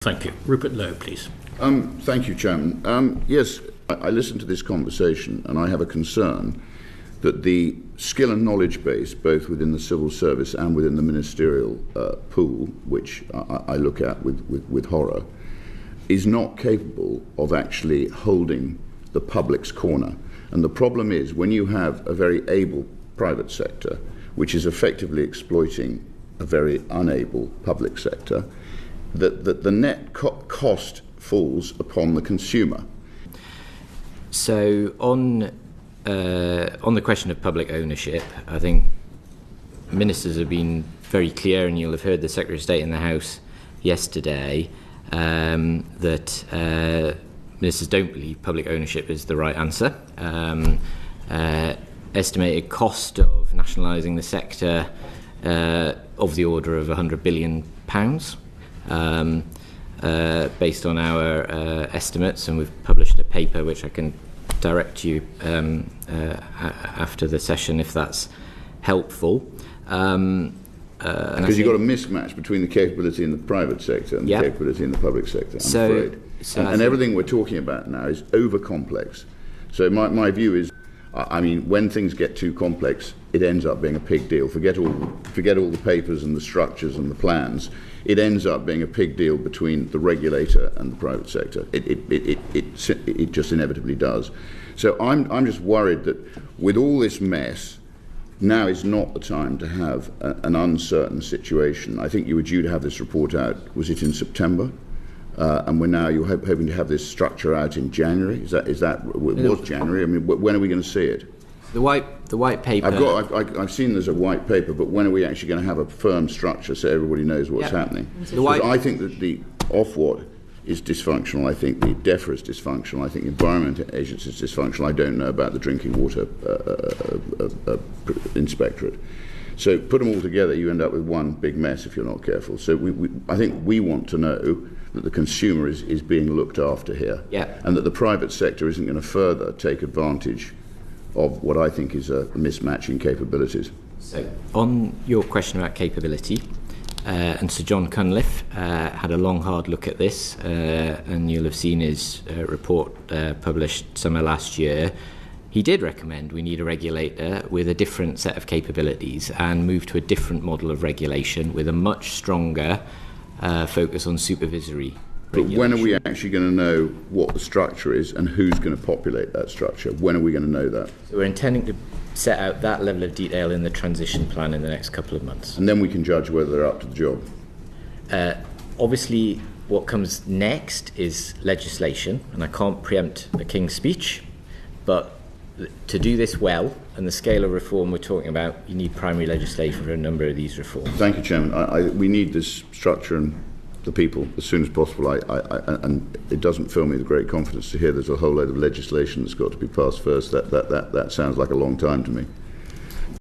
Thank you. Rupert Lowe, please. Thank you, Chairman. Yes, I listened to this conversation and I have a concern that the skill and knowledge base, both within the civil service and within the ministerial pool, which I look at with horror, is not capable of actually holding the public's corner. And the problem is when you have a very able private sector, which is effectively exploiting a very unable public sector, that the net cost falls upon the consumer. So on the question of public ownership, I think ministers have been very clear, and you'll have heard the Secretary of State in the House yesterday, that ministers don't believe public ownership is the right answer. Estimated cost of nationalising the sector of the order of £100 billion. Based on our estimates, and we've published a paper which I can direct you after the session if that's helpful. Because you've got a mismatch between the capability in the private sector and the capability in the public sector, I'm afraid. And everything we're talking about now is over-complex. So my view is, I mean, when things get too complex, it ends up being a pig deal. Forget all the papers and the structures and the plans. It ends up being a pig deal between the regulator and the private sector. It just inevitably does. So I'm just worried that with all this mess, now is not the time to have an uncertain situation. I think you were due to have this report out, was it in September? And you're hoping to have this structure out in January. Is that it was January? I mean, when are we going to see it? The white paper. I've seen there's a white paper, but when are we actually going to have a firm structure so everybody knows what's happening? I think that the Ofwat is dysfunctional. I think the DEFRA is dysfunctional. I think the Environment Agency is dysfunctional. I don't know about the Drinking Water Inspectorate. So put them all together, you end up with one big mess if you're not careful. So I think we want to know that the consumer is being looked after here, and that the private sector isn't going to further take advantage of what I think is a mismatch in capabilities. So on your question about capability, and Sir John Cunliffe had a long, hard look at this, and you'll have seen his report published summer last year. He did recommend we need a regulator with a different set of capabilities and move to a different model of regulation with a much stronger focus on supervisory regulation. But when are we actually going to know what the structure is and who's going to populate that structure? When are we going to know that? So we're intending to set out that level of detail in the transition plan in the next couple of months. And then we can judge whether they're up to the job. Obviously, what comes next is legislation, and I can't preempt the King's speech, but to do this well, and the scale of reform we're talking about, you need primary legislation for a number of these reforms. Thank you, Chairman. We need this structure and the people as soon as possible. And it doesn't fill me with great confidence to hear there's a whole load of legislation that's got to be passed first. That sounds like a long time to me.